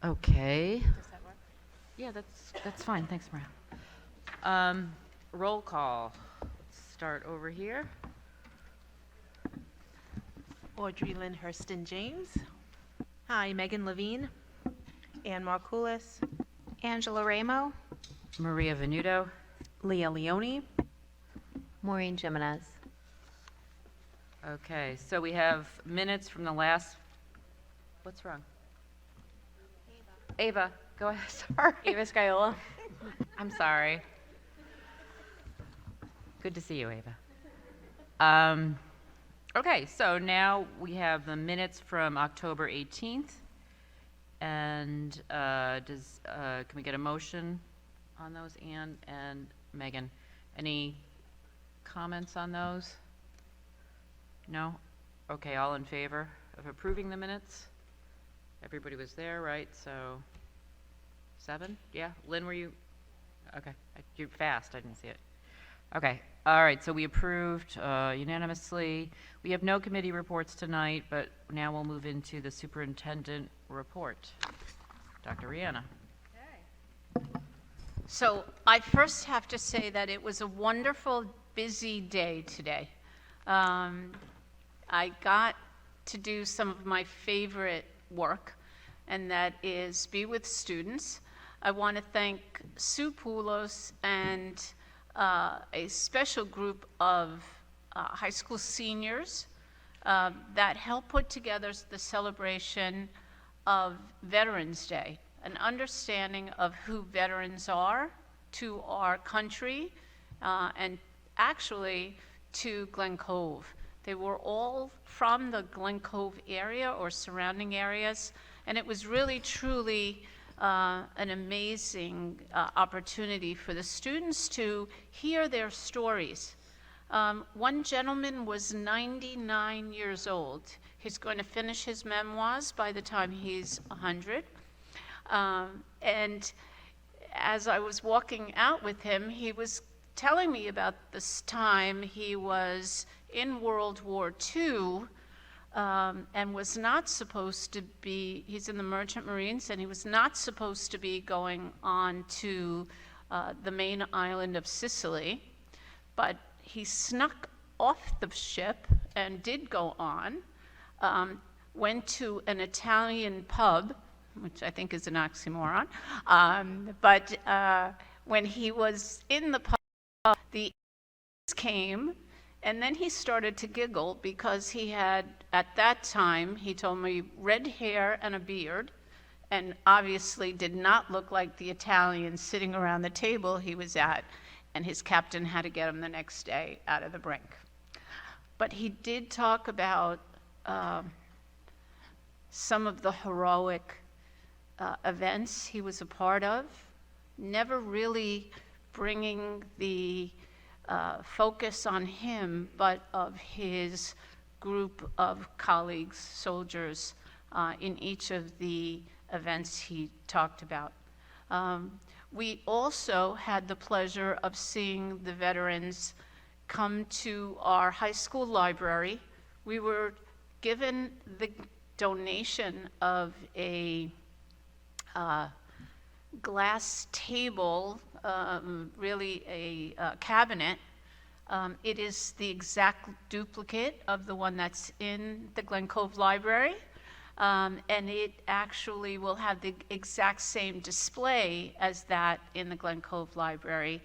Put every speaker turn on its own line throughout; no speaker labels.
Okay.
Does that work?
Yeah, that's fine. Thanks, Maria. Roll call. Let's start over here.
Audrey Lynn Hurston James. Hi, Megan Levine. Ann Markoulis.
Angela Ramo.
Maria Venuto.
Leah Leone.
Maureen Jimenez.
Okay, so we have minutes from the last. What's wrong? Ava, go ahead. Sorry.
Ava Scaiola.
I'm sorry. Good to see you, Ava. Okay, so now we have the minutes from October 18th. And can we get a motion on those, Ann and Megan? Any comments on those? No? Okay, all in favor of approving the minutes? Everybody was there, right? So 7? Yeah? Lynn, were you? Okay, you're fast, I didn't see it. Okay, all right, so we approved unanimously. We have no committee reports tonight, but now we'll move into the superintendent report. Dr. Rihanna.
So I first have to say that it was a wonderful, busy day today. I got to do some of my favorite work, and that is be with students. I want to thank Sue Poulos and a special group of high school seniors that helped put together the celebration of Veterans Day, an understanding of who veterans are to our country and actually to Glen Cove. They were all from the Glen Cove area or surrounding areas, and it was really, truly an amazing opportunity for the students to hear their stories. One gentleman was 99 years old. He's going to finish his memoirs by the time he's 100. And as I was walking out with him, he was telling me about this time he was in World War II and was not supposed to be, he's in the Merchant Marines, and he was not supposed to be going on to the main island of Sicily, but he snuck off the ship and did go on, went to an Italian pub, which I think is an oxymoron, but when he was in the pub, the came, and then he started to giggle because he had, at that time, he told me, red hair and a beard, and obviously did not look like the Italian sitting around the table he was at, and his captain had to get him the next day out of the brink. But he did talk about some of the heroic events he was a part of, never really bringing the focus on him, but of his group of colleagues, soldiers, in each of the events he talked about. We also had the pleasure of seeing the veterans come to our high school library. We were given the donation of a glass table, really a cabinet. It is the exact duplicate of the one that's in the Glen Cove Library, and it actually will have the exact same display as that in the Glen Cove Library.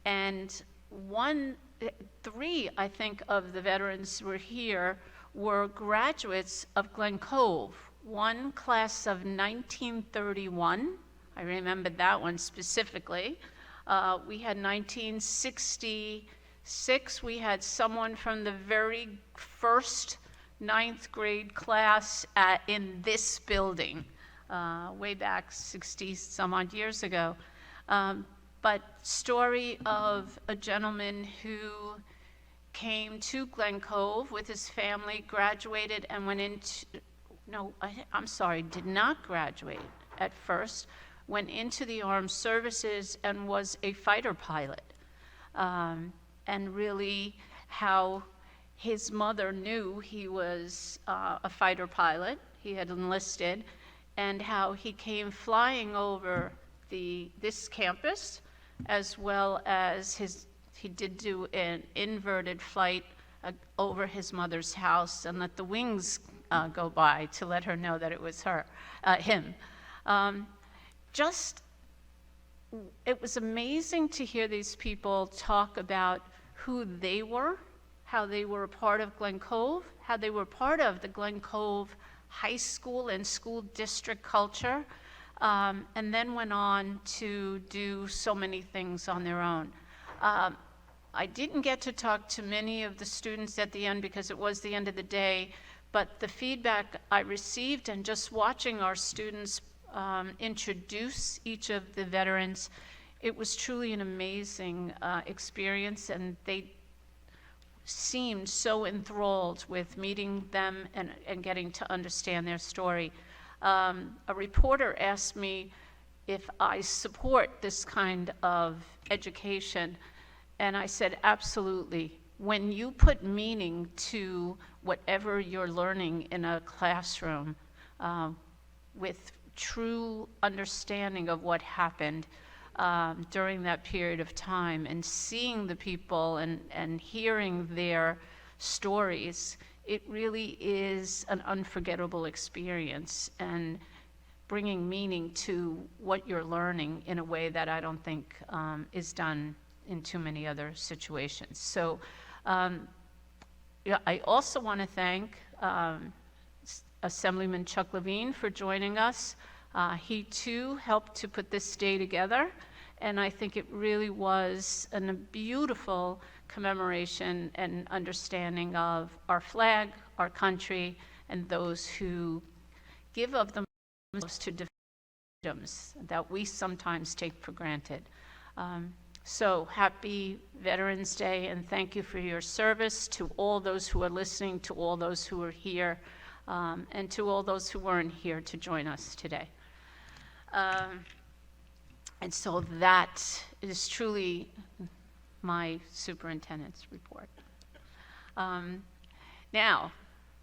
And three, I think, of the veterans who were here were graduates of Glen Cove. One class of 1931, I remember that one specifically. We had 1966, we had someone from the very first 9th grade class in this building, way back 60 some odd years ago. But story of a gentleman who came to Glen Cove with his family, graduated and went into, did not graduate at first, went into the armed services and was a fighter pilot. And really how his mother knew he was a fighter pilot. He had enlisted, and how he came flying over this campus, as well as he did do an inverted flight over his mother's house and let the wings go by to let her know that it was him. It was amazing to hear these people talk about who they were, how they were a part of Glen Cove, how they were part of the Glen Cove high school and school district culture, and then went on to do so many things on their own. I didn't get to talk to many of the students at the end because it was the end of the day, but the feedback I received and just watching our students introduce each of the veterans, it was truly an amazing experience, and they seemed so enthralled with meeting them and getting to understand their story. A reporter asked me if I support this kind of education, and I said, absolutely. When you put meaning to whatever you're learning in a classroom with true understanding of what happened during that period of time, and seeing the people and hearing their stories, it really is an unforgettable experience, and bringing meaning to what you're learning in a way that I don't think is done in too many other situations. So I also want to thank Assemblyman Chuck Levine for joining us. He too helped to put this day together, and I think it really was a beautiful commemoration and understanding of our flag, our country, and those who give of themselves to defend freedoms that we sometimes take for granted. So happy Veterans Day, and thank you for your service to all those who are listening, to all those who are here, and to all those who weren't here to join us today. And so that is truly my superintendent's report. Now,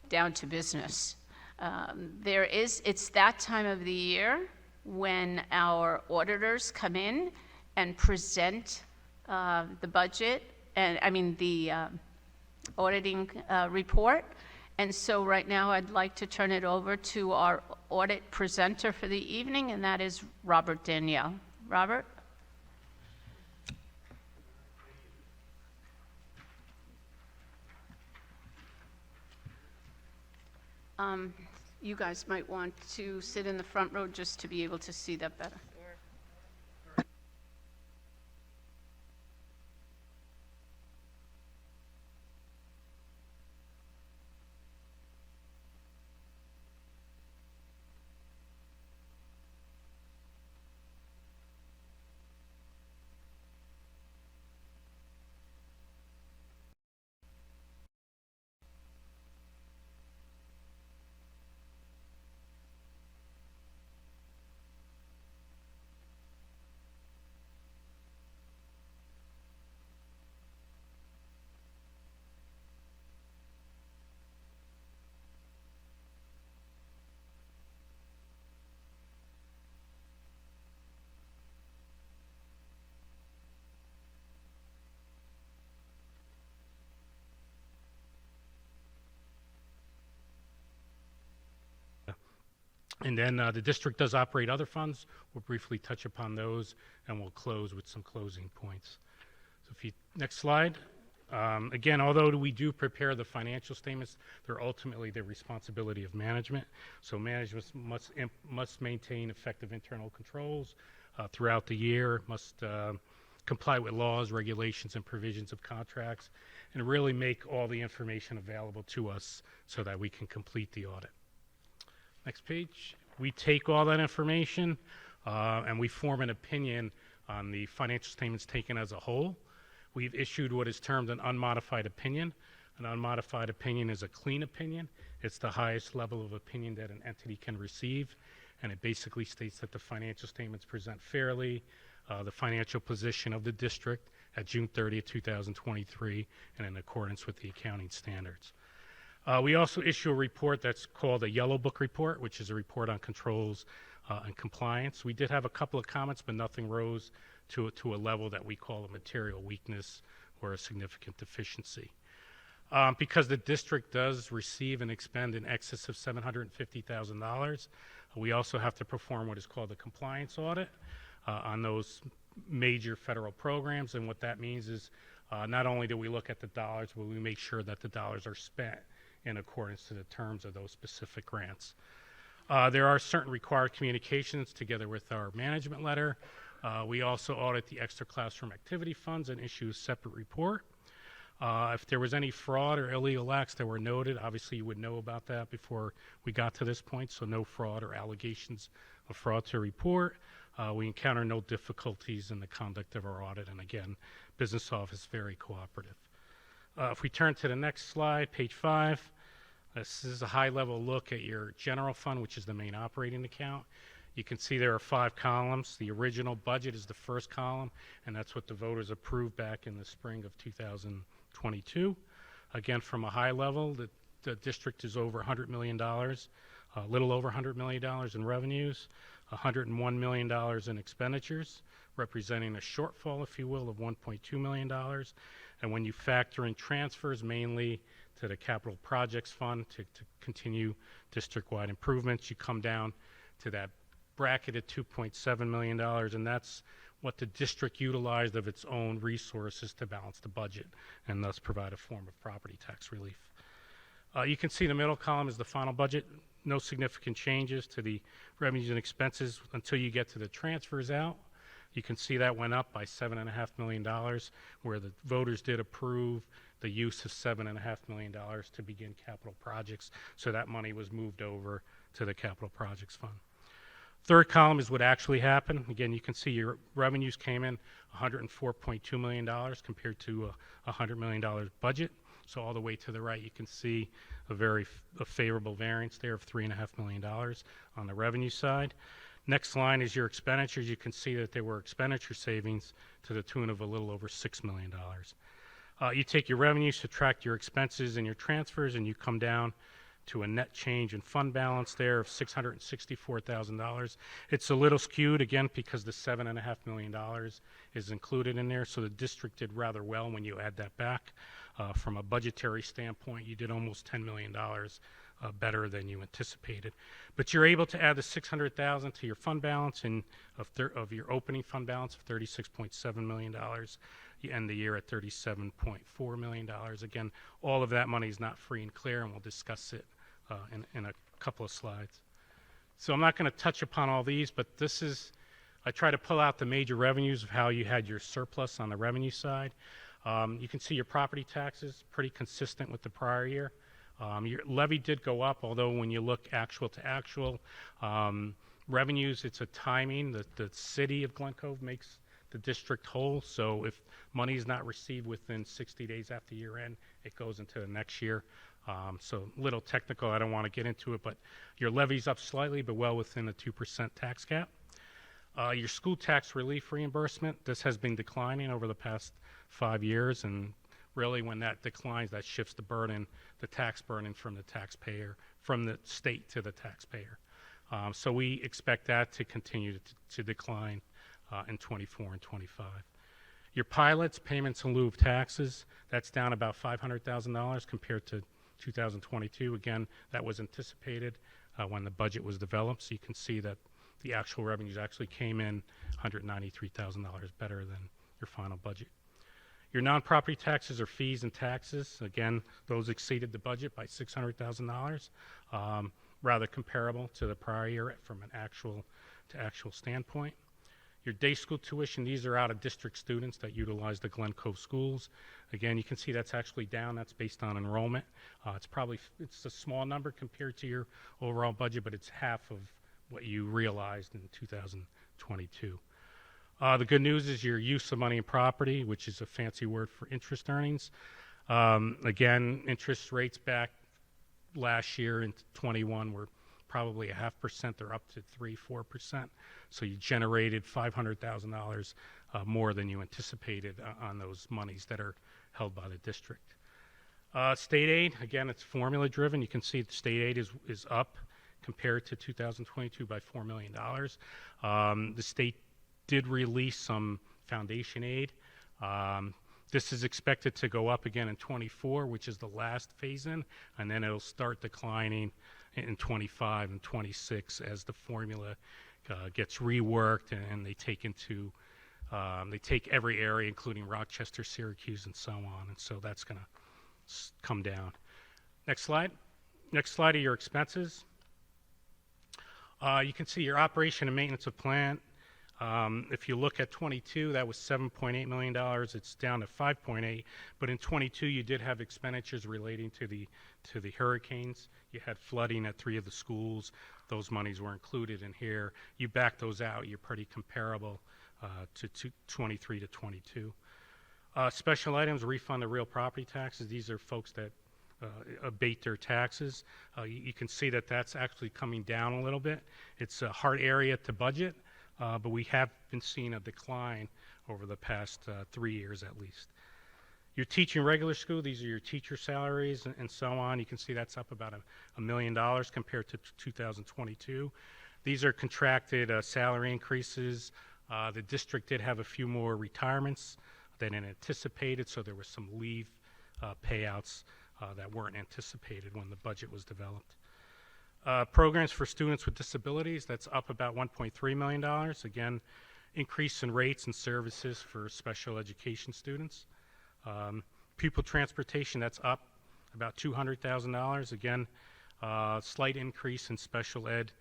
down to business. It's that time of the year when our auditors come in and present the budget, and the auditing report. And so right now I'd like to turn it over to our audit presenter for the evening, and that is Robert Danielle. Robert? You guys might want to sit in the front row just to be able to see that better.
And then the district does operate other funds. We'll briefly touch upon those, and we'll close with some closing points. So next slide. Again, although we do prepare the financial statements, they're ultimately the responsibility of management. So management must maintain effective internal controls throughout the year, must comply with laws, regulations, and provisions of contracts, and really make all the information available to us so that we can complete the audit. Next page. We take all that information and we form an opinion on the financial statements taken as a whole. We've issued what is termed an unmodified opinion. An unmodified opinion is a clean opinion. It's the highest level of opinion that an entity can receive, and it basically states that the financial statements present fairly the financial position of the district at June 30th, 2023, and in accordance with the accounting standards. We also issue a report that's called a Yellow Book report, which is a report on controls and compliance. We did have a couple of comments, but nothing rose to a level that we call a material weakness or a significant deficiency. Because the district does receive and expend in excess of $750,000, we also have to perform what is called a compliance audit on those major federal programs. And what that means is not only do we look at the dollars, but we make sure that the dollars are spent in accordance to the terms of those specific grants. There are certain required communications together with our management letter. We also audit the extra classroom activity funds and issue a separate report. If there was any fraud or illegal acts that were noted, obviously you would know about that before we got to this point, so no fraud or allegations of fraud to report. We encounter no difficulties in the conduct of our audit, and again, business office very cooperative. If we turn to the next slide, page 5, this is a high-level look at your general fund, which is the main operating account. You can see there are 5 columns. The original budget is the first column, and that's what the voters approved back in the spring of 2022. Again, from a high level, the district is over $100 million, a little over $100 million in revenues, $101 million in expenditures, representing a shortfall, if you will, of $1.2 million. And when you factor in transfers, mainly to the capital projects fund to continue district-wide improvements, you come down to that bracket at $2.7 million, and that's what the district utilized of its own resources to balance the budget and thus provide a form of property tax relief. You can see the middle column is the final budget. No significant changes to the revenues and expenses until you get to the transfers out. You can see that went up by $7.5 million, where the voters did approve the use of $7.5 million to begin capital projects. So that money was moved over to the capital projects fund. Third column is what actually happened. Again, you can see your revenues came in $104.2 million compared to a $100 million budget. So all the way to the right, you can see a favorable variance there of $3.5 million on the revenue side. Next line is your expenditures. You can see that there were expenditure savings to the tune of a little over $6 million. You take your revenues, subtract your expenses and your transfers, and you come down to a net change in fund balance there of $664,000. It's a little skewed, again, because the $7.5 million is included in there, so the district did rather well when you add that back. From a budgetary standpoint, you did almost $10 million better than you anticipated. But you're able to add the $600,000 to your fund balance of your opening fund balance of $36.7 million. You end the year at $37.4 million. Again, all of that money is not free and clear, and we'll discuss it in a couple of slides. So I'm not going to touch upon all these, but I try to pull out the major revenues of how you had your surplus on the revenue side. You can see your property taxes pretty consistent with the prior year. Your levy did go up, although when you look actual to actual, revenues, it's a timing. The city of Glen Cove makes the district whole, so if money is not received within 60 days after year end, it goes into the next year. So a little technical, I don't want to get into it, but your levy's up slightly, but well within the 2% tax cap. Your school tax relief reimbursement, this has been declining over the past 5 years, and really when that declines, that shifts the burden, the tax burden from the taxpayer, from the state to the taxpayer. So we expect that to continue to decline in 24 and 25. Your pilots, payments in lieu of taxes, that's down about $500,000 compared to 2022. Again, that was anticipated when the budget was developed, so you can see that the actual revenues actually came in $193,000 better than your final budget. Your non-property taxes or fees and taxes, again, those exceeded the budget by $600,000, rather comparable to the prior year from an actual to actual standpoint. Your day school tuition, these are out-of-district students that utilize the Glen Cove schools. Again, you can see that's actually down. That's based on enrollment. It's a small number compared to your overall budget, but it's half of what you realized in 2022. The good news is your use of money and property, which is a fancy word for interest earnings. Again, interest rates back last year in 21 were probably 0.5%. They're up to 3-4%. So you generated $500,000 more than you anticipated on those monies that are held by the district. State aid, again, it's formula driven. You can see the state aid is up compared to 2022 by $4 million. The state did release some foundation aid. This is expected to go up again in 24, which is the last phase in, and then it'll start declining in 25 and 26 as the formula gets reworked and they take every area, including Rochester, Syracuse, and so on. And so that's going to come down. Next slide. Next slide are your expenses. You can see your operation and maintenance of plant. If you look at 22, that was $7.8 million. It's down to 5.8. But in 22, you did have expenditures relating to the hurricanes. You had flooding at 3 of the schools. Those monies were included in here. You back those out, you're pretty comparable to 23 to 22. Special items, refund of real property taxes. These are folks that abate their taxes. You can see that that's actually coming down a little bit. It's a hard area to budget. But we have been seeing a decline over the past 3 years at least. Your teaching regular school, these are your teacher salaries and so on. You can see that's up about $1 million compared to 2022. These are contracted salary increases. The district did have a few more retirements than anticipated, so there was some leave payouts that weren't anticipated when the budget was developed. Programs for students with disabilities, that's up about $1.3 million. Again, increase in rates and services for special education students. Pupil transportation, that's up about $200,000. Again, slight increase in special ed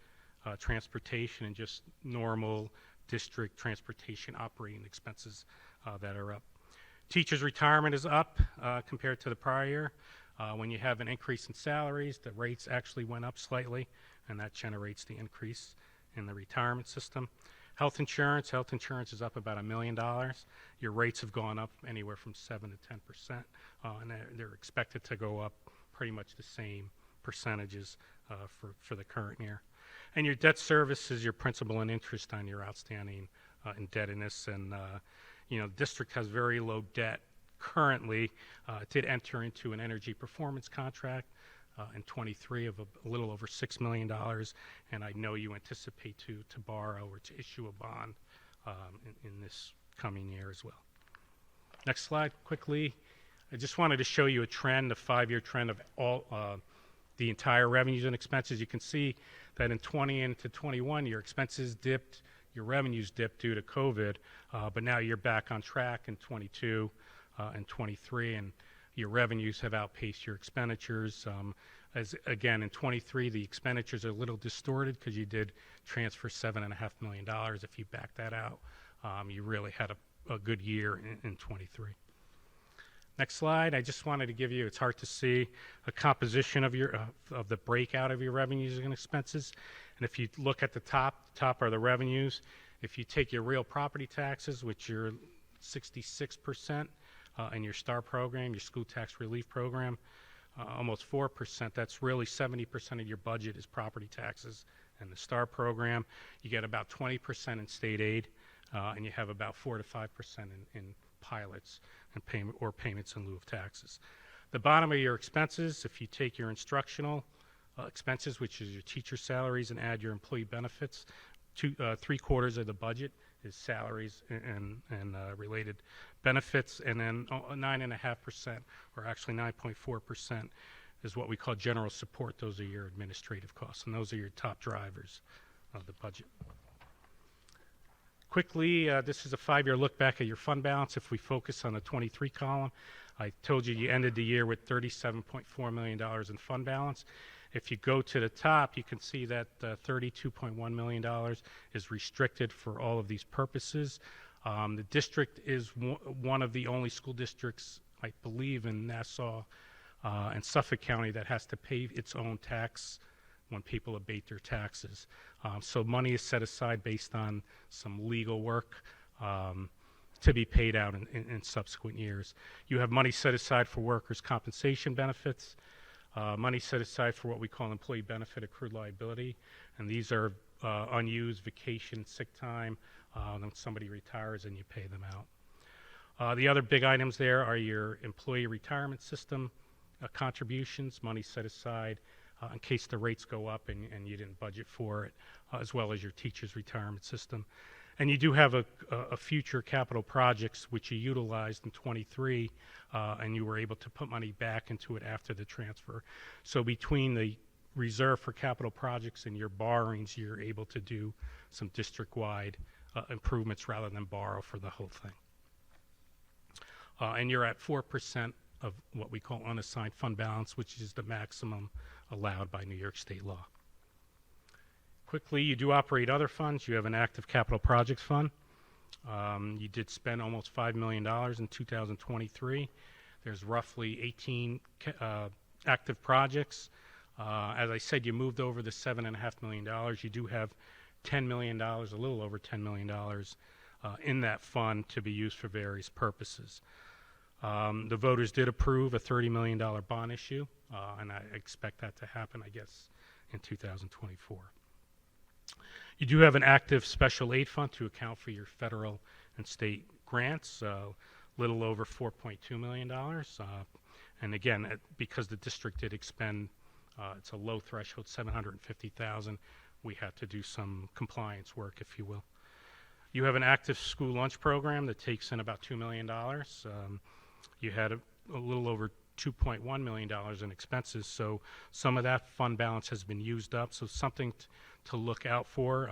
transportation and just normal district transportation operating expenses that are up. Teachers' retirement is up compared to the prior year. When you have an increase in salaries, the rates actually went up slightly, and that generates the increase in the retirement system. Health insurance is up about $1 million. Your rates have gone up anywhere from 7 to 10%, and they're expected to go up pretty much the same percentages for the current year. And your debt service is your principal and interest on your outstanding indebtedness, and the district has very low debt. Currently, it did enter into an energy performance contract in 23 of a little over $6 million, and I know you anticipate to borrow or to issue a bond in this coming year as well. Next slide, quickly. I just wanted to show you a trend, a 5-year trend of all the entire revenues and expenses. You can see that in 20 into 21, your expenses dipped, your revenues dipped due to COVID, but now you're back on track in 22 and 23, and your revenues have outpaced your expenditures. As again, in 23, the expenditures are a little distorted because you did transfer $7.5 million. If you back that out, you really had a good year in 23. Next slide. I just wanted to give you, it's hard to see, a composition of your of the breakout of your revenues and expenses. And if you look at the top are the revenues. If you take your real property taxes, which are 66%, in your STAR program, your school tax relief program, almost 4%. That's really 70% of your budget is property taxes. And the STAR program, you get about 20% in state aid, and you have about 4 to 5% in pilots and payments in lieu of taxes. The bottom of your expenses, if you take your instructional expenses, which is your teacher salaries, and add your employee benefits, 3/4 of the budget is salaries and related benefits, and then 9.5%, or actually 9.4%, is what we call general support. Those are your administrative costs, and those are your top drivers of the budget. Quickly, this is a 5-year look back at your fund balance. If we focus on the 23 column, I told you you ended the year with $37.4 million in fund balance. If you go to the top, you can see that $32.1 million is restricted for all of these purposes. The district is one of the only school districts, I believe, in Nassau and Suffolk County that has to pay its own tax when people abate their taxes. So money is set aside based on some legal work to be paid out in subsequent years. You have money set aside for workers' compensation benefits, money set aside for what we call employee benefit accrued liability, and these are unused vacation, sick time, when somebody retires and you pay them out. The other big items there are your employee retirement system contributions, money set aside in case the rates go up and you didn't budget for it, as well as your teacher's retirement system. And you do have a future capital projects which you utilized in 23, and you were able to put money back into it after the transfer. So between the reserve for capital projects and your borrowings, you're able to do some district-wide improvements rather than borrow for the whole thing. And you're at 4% of what we call unassigned fund balance, which is the maximum allowed by New York State law. Quickly, you do operate other funds. You have an active capital projects fund. You did spend almost $5 million in 2023. There's roughly 18 active projects. As I said, you moved over the $7.5 million. You do have $10 million, a little over $10 million in that fund to be used for various purposes. The voters did approve a $30 million bond issue, and I expect that to happen, I guess, in 2024. You do have an active special aid fund to account for your federal and state grants, little over $4.2 million. And again, because the district did expend, it's a low threshold, $750,000, we had to do some compliance work, if you will. You have an active school lunch program that takes in about $2 million. You had a little over $2.1 million in expenses, so some of that fund balance has been used up, so something to look out for.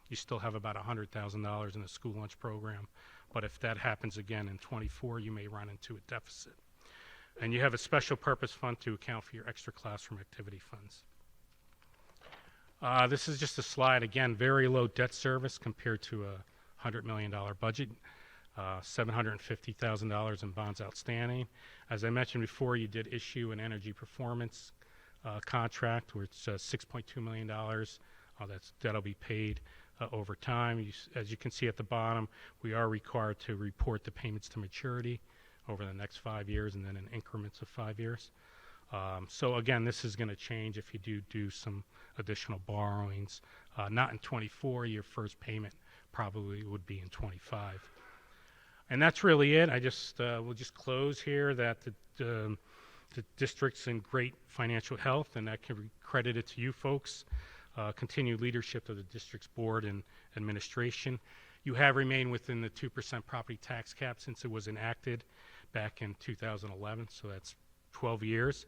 You still have about $100,000 in the school lunch program, but if that happens again in 24, you may run into a deficit. And you have a special purpose fund to account for your extra classroom activity funds. This is just a slide, again, very low debt service compared to a $100 million budget. $750,000 in bonds outstanding. As I mentioned before, you did issue an energy performance contract where it's $6.2 million. That'll be paid over time. As you can see at the bottom, we are required to report the payments to maturity over the next 5 years and then in increments of 5 years. So again, this is going to change if you do some additional borrowings. Not in 24, your first payment probably would be in 25. And that's really it. We'll just close here that the district's in great financial health, and that can be credited to you folks. Continued leadership of the district's board and administration. You have remained within the 2% property tax cap since it was enacted back in 2011, so that's 12 years.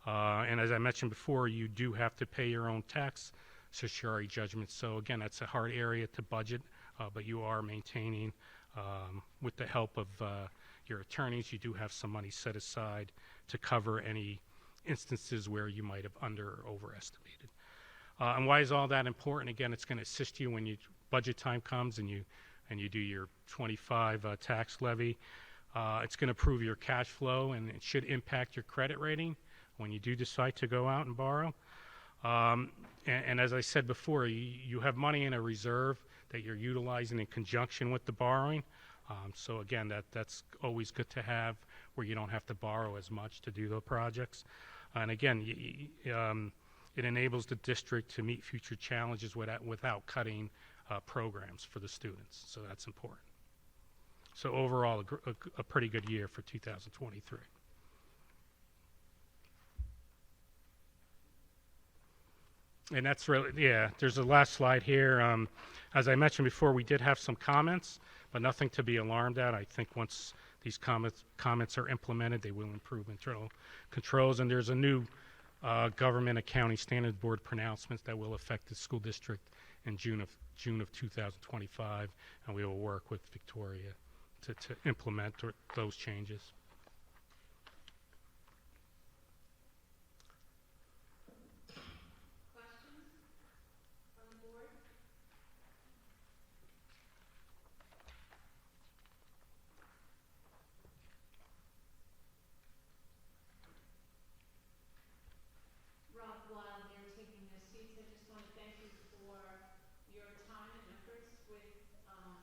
And as I mentioned before, you do have to pay your own tax certiorari judgments. So again, that's a hard area to budget, but you are maintaining, with the help of your attorneys, you do have some money set aside to cover any instances where you might have under or overestimated. And why is all that important? Again, it's going to assist you when budget time comes and you do your 25 tax levy. It's going to improve your cash flow, and it should impact your credit rating when you do decide to go out and borrow. And as I said before, you have money in a reserve that you're utilizing in conjunction with the borrowing. So again, that's always good to have, where you don't have to borrow as much to do the projects. And again, it enables the district to meet future challenges without cutting programs for the students. So that's important. So overall, a pretty good year for 2023. And that's really, yeah, there's a last slide here. As I mentioned before, we did have some comments, but nothing to be alarmed at. I think once these comments are implemented, they will improve internal controls. And there's a new Government Accounting Standards Board pronouncements that will affect the school district in June of 2025, and we will work with Victoria to implement those changes.
Rob, while they're taking their seats, I just want to thank you for your time and efforts with our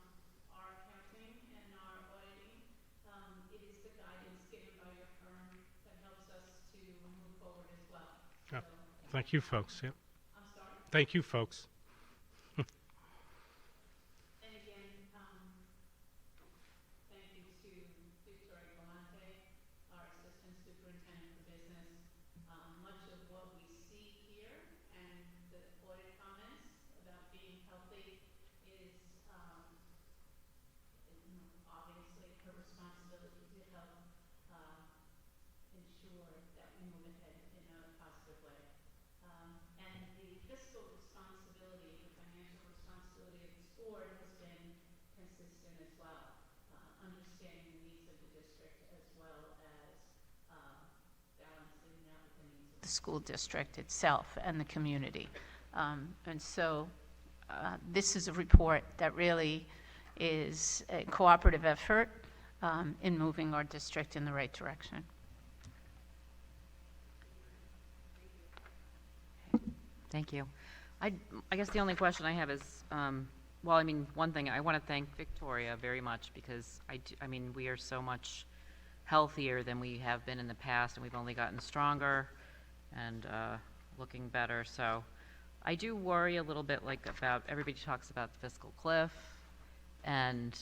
accounting and our auditing. It is the guidance given by your firm that helps us to move forward as well.
Yeah.
So,
Thank you, folks. Yep.
I'm sorry.
Thank you, folks.
And again, thank you to Victoria Galante, our Assistant assistant superintendent for business. Much of what we see here and the audit comments about being healthy is, obviously her responsibility to help ensure that we move ahead in a positive way. And the fiscal responsibility, the financial responsibility of this board has been consistent as well, understanding the needs of the district as well as balancing that with the needs of the school district itself and the community. And so this is a report that really is a cooperative effort in moving our district in the right direction.
Thank you. I guess the only question I have is, well, I mean, one thing, I want to thank Victoria very much because I mean, we are so much healthier than we have been in the past, and we've only gotten stronger and looking better. So I do worry a little bit, like, about, everybody talks about the fiscal cliff, and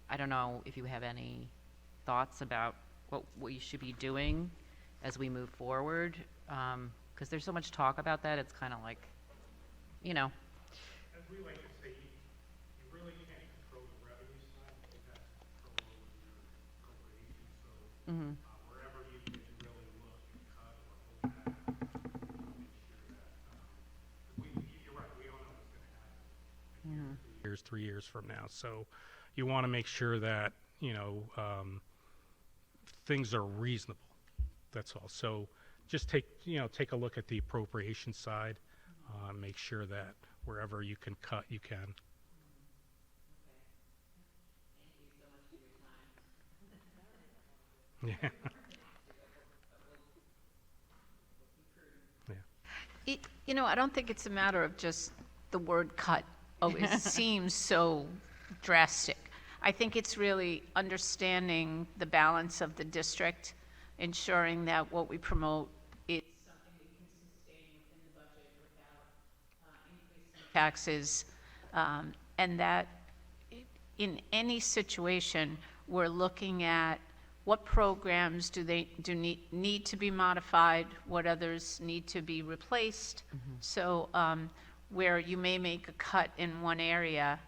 I don't know if you have any thoughts about what you should be doing as we move forward, because there's so much talk about that. It's kind of like, you know.
As we like to say, you really can't control the revenue side, but you have control over your appropriations. So wherever you can really look and cut or hold back, make sure that, you're right, we don't know what's going to happen in 3 years from now. So you want to make sure that, you know, things are reasonable. That's all. So just take a look at the appropriation side. Make sure that wherever you can cut, you can. Yeah. Yeah.
You know, I don't think it's a matter of just the word cut always seems so drastic. I think it's really understanding the balance of the district, ensuring that what we promote is something we can sustain within the budget without increasing taxes, and that in any situation, we're looking at what programs do need to be modified, what others need to be replaced. So where you may make a cut in one area,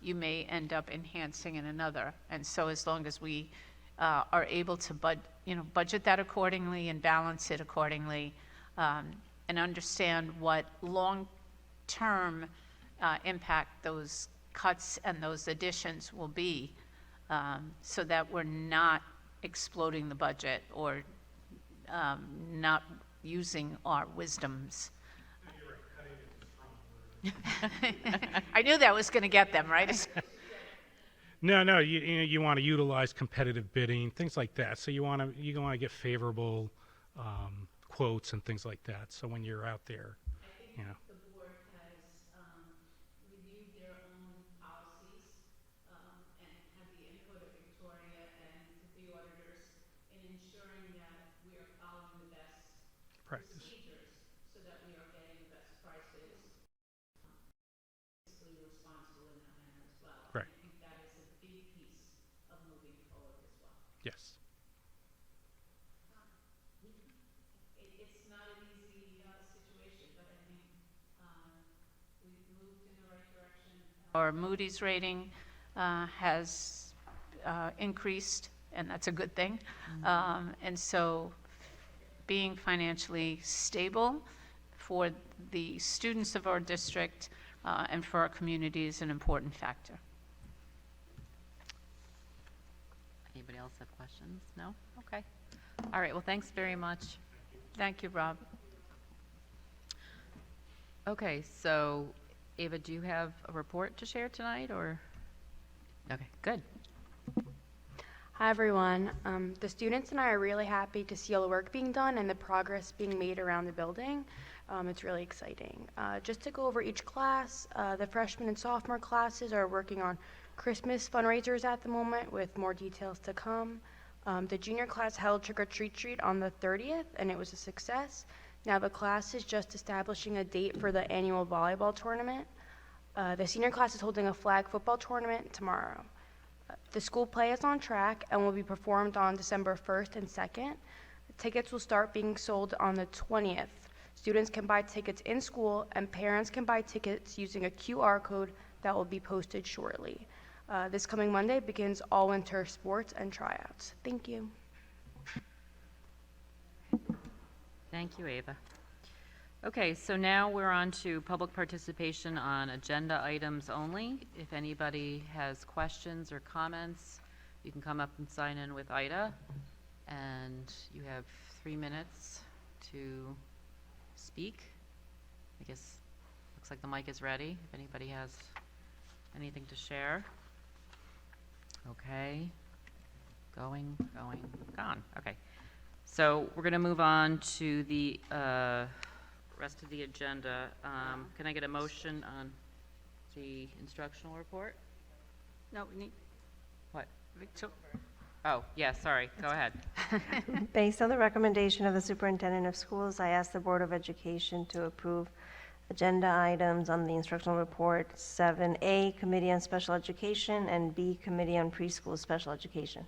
you may end up enhancing in another. And so as long as we are able to budget that accordingly and balance it accordingly, and understand what long-term impact those cuts and those additions will be, so that we're not exploding the budget or not using our wisdoms. I knew that was going to get them, right?
No, you want to utilize competitive bidding, things like that. So you want to get favorable quotes and things like that. So when you're out there, you know.
The board has reviewed their own policies and had the input of Victoria and the auditors in ensuring that we are following the best
Practice.
procedures so that we are getting the best prices. Fiscally responsible in that manner as well.
Right.
I think that is a big piece of moving forward as well.
Yes.
It's not an easy situation, but I think we've moved in the right direction. Our Moody's rating has increased, and that's a good thing. And so being financially stable for the students of our district and for our community is an important factor.
Anybody else have questions? No? Okay. All right, well, thanks very much.
Thank you, Rob.
Okay, so Ava, do you have a report to share tonight, or? Okay, good.
Hi everyone. The students and I are really happy to see all the work being done and the progress being made around the building. It's really exciting. Just to go over each class, the freshman and sophomore classes are working on Christmas fundraisers at the moment with more details to come. The junior class held Trick or Treat Treat on the 30th and it was a success. Now the class is just establishing a date for the annual volleyball tournament. The senior class is holding a flag football tournament tomorrow. The school play is on track and will be performed on December 1st and 2nd. Tickets will start being sold on the 20th. Students can buy tickets in school, and parents can buy tickets using a QR code that will be posted shortly. This coming Monday begins all winter sports and tryouts. Thank you.
Thank you, Ava. Okay, so now we're on to public participation on agenda items only. If anybody has questions or comments, you can come up and sign in with Ida. And you have 3 minutes to speak. I guess, looks like the mic is ready, if anybody has anything to share. Okay. Going, gone. Okay. So we're going to move on to the rest of the agenda. Can I get a motion on the instructional report?
No, we need,
What?
Victoria.
Oh, yeah, sorry. Go ahead.
Based on the recommendation of the superintendent of schools, I ask the Board of Education to approve agenda items on the instructional report 7A, Committee on Special Education, and B, Committee on Preschool Special Education.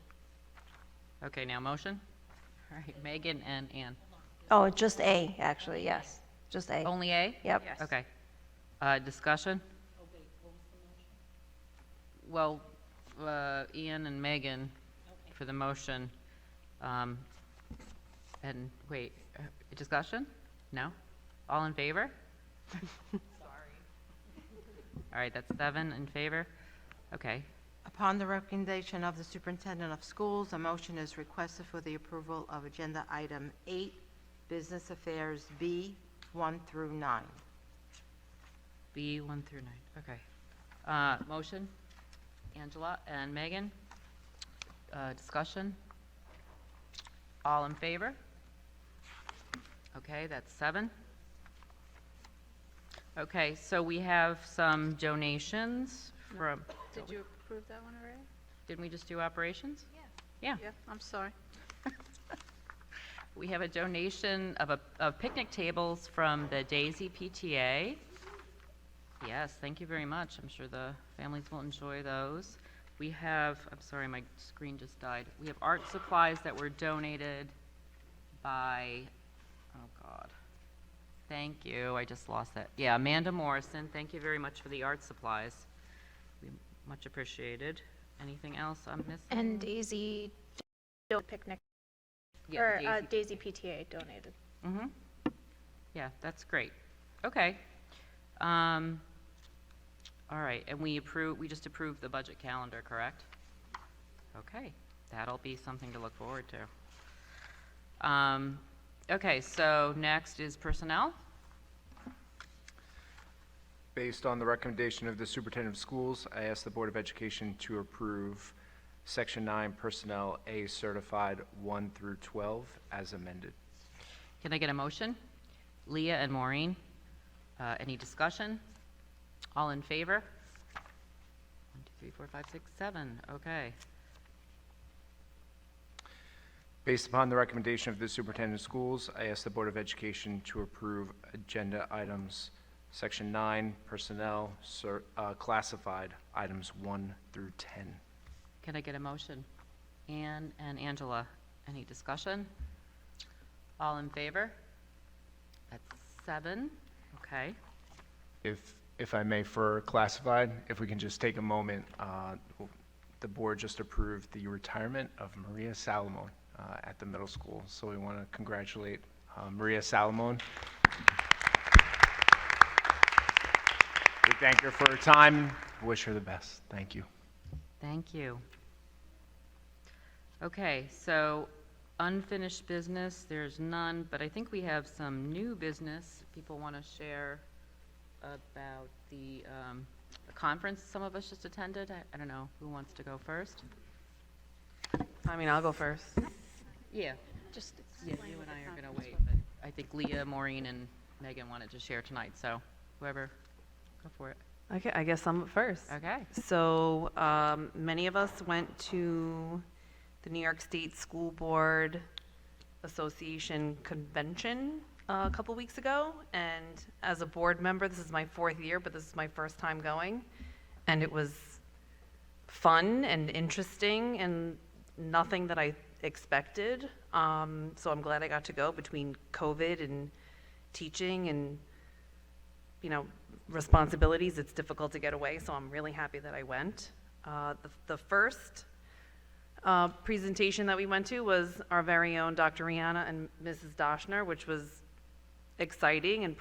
Okay, now motion? All right, Megan and Ann.
Oh, just A, actually, yes, just A.
Only A?
Yep.
Okay. Discussion? Well, Ian and Megan for the motion. And wait, discussion? No? All in favor? Sorry. All right, that's 7 in favor. Okay.
Upon the recommendation of the superintendent of schools, a motion is requested for the approval of agenda item 8, business affairs B, 1 through 9.
B 1 through 9. Okay. Motion? Angela and Megan? Discussion? All in favor? Okay, that's 7. Okay, so we have some donations from,
Did you approve that one already?
didn't we just do operations? Yeah.
Yeah, I'm sorry.
We have a donation of picnic tables from the Daisy PTA. Yes, thank you very much. I'm sure the families will enjoy those. We have, I'm sorry, my screen just died. We have art supplies that were donated by, oh God. Thank you, I just lost that. Yeah, Amanda Morrison, thank you very much for the art supplies. We much appreciated. Anything else I'm missing?
And Daisy picnic,
Yeah,
or
Daisy.
Daisy PTA donated.
Mm-hmm. Yeah, that's great. Okay. All right, and we just approved the budget calendar, correct? Okay, that'll be something to look forward to. Okay, so next is personnel.
Based on the recommendation of the superintendent of schools, I ask the Board of Education to approve Section 9 Personnel A Certified 1 through 12 as amended.
Can I get a motion? Leah and Maureen, any discussion? All in favor? 1, 2, 3, 4, 5, 6, 7, okay.
Based upon the recommendation of the superintendent of schools, I ask the Board of Education to approve agenda items Section 9 Personnel Classified items 1 through 10.
Can I get a motion? Ann and Angela, any discussion? All in favor? That's 7, okay.
If I may, for classified, if we can just take a moment, the board just approved the retirement of Maria Salomon at the middle school. So we want to congratulate Maria Salomon. We thank her for her time, wish her the best. Thank you.
Thank you. Okay, so unfinished business, there's none, but I think we have some new business people want to share about the conference some of us just attended. I don't know, who wants to go first?
I mean, I'll go first.
Yeah,
Just
yeah, you and I are going to wait, but I think Leah, Maureen, and Megan wanted to share tonight, so whoever, go for it.
Okay, I guess I'm up first.
Okay.
So many of us went to the New York State School Board Association convention a couple weeks ago, and as a board member, this is my 4th year, but this is my first time going, and it was fun and interesting and nothing that I expected. So I'm glad I got to go between COVID and teaching and, responsibilities. It's difficult to get away, so I'm really happy that I went. The first presentation that we went to was our very own Dr. Rihanna and Mrs. Doshner, which was exciting and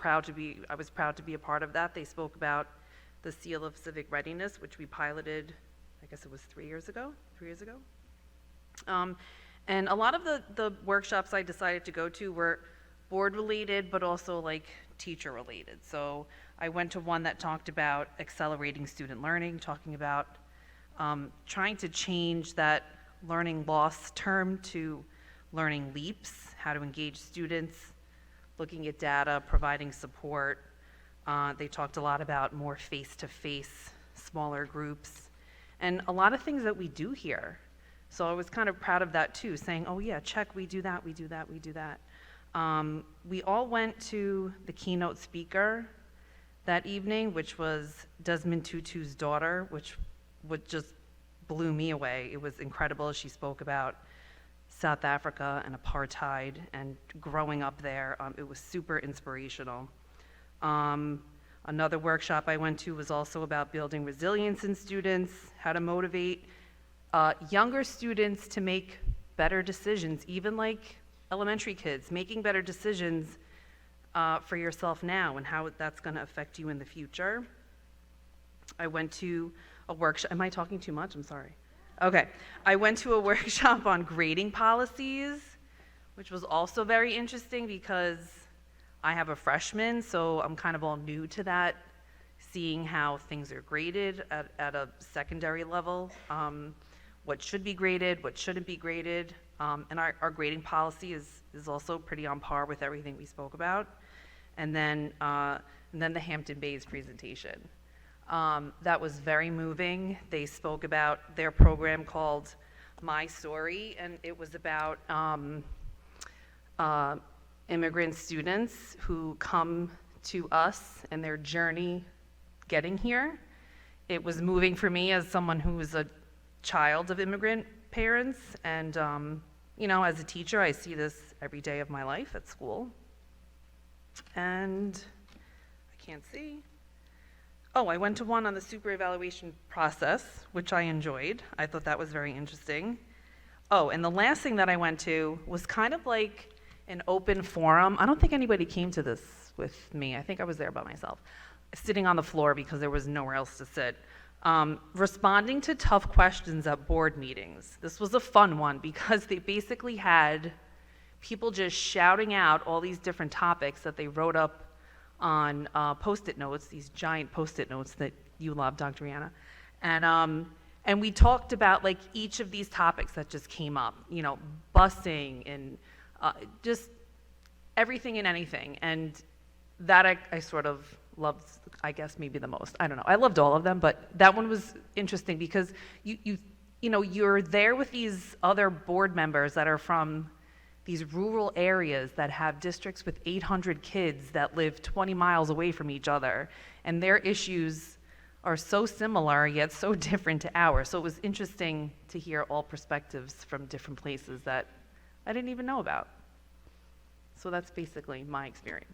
I was proud to be a part of that. They spoke about the Seal of Civic Readiness, which we piloted, I guess it was 3 years ago. And a lot of the workshops I decided to go to were board related, but also like teacher related. So I went to one that talked about accelerating student learning, talking about trying to change that learning loss term to learning leaps, how to engage students, looking at data, providing support. They talked a lot about more face-to-face, smaller groups, and a lot of things that we do here. So I was kind of proud of that too, saying, oh yeah, check, we do that, we do that, we do that. We all went to the keynote speaker that evening, which was Desmond Tutu's daughter, which just blew me away. It was incredible. She spoke about South Africa and apartheid and growing up there. It was super inspirational. Another workshop I went to was also about building resilience in students, how to motivate younger students to make better decisions, even like elementary kids, making better decisions for yourself now and how that's going to affect you in the future. I went to a workshop. Am I talking too much? I'm sorry. Okay. I went to a workshop on grading policies, which was also very interesting because I have a freshman, so I'm kind of all new to that, seeing how things are graded at a secondary level, what should be graded, what shouldn't be graded, and our grading policy is also pretty on par with everything we spoke about. And then the Hampton Bays presentation. That was very moving. They spoke about their program called My Story, and it was about immigrant students who come to us and their journey getting here. It was moving for me as someone who is a child of immigrant parents, and as a teacher, I see this every day of my life at school. And I can't see. Oh, I went to one on the super evaluation process, which I enjoyed. I thought that was very interesting. Oh, and the last thing that I went to was kind of like an open forum. I don't think anybody came to this with me. I think I was there by myself, sitting on the floor because there was nowhere else to sit. Responding to tough questions at board meetings. This was a fun one because they basically had people just shouting out all these different topics that they wrote up on Post-it notes, these giant Post-it notes that you love, Dr. Rihanna. And we talked about like each of these topics that just came up, busing and just everything and anything. And that I sort of loved, I guess maybe the most. I don't know. I loved all of them, but that one was interesting because you're there with these other board members that are from these rural areas that have districts with 800 kids that live 20 miles away from each other, and their issues are so similar yet so different to ours. So it was interesting to hear all perspectives from different places that I didn't even know about. So that's basically my experience.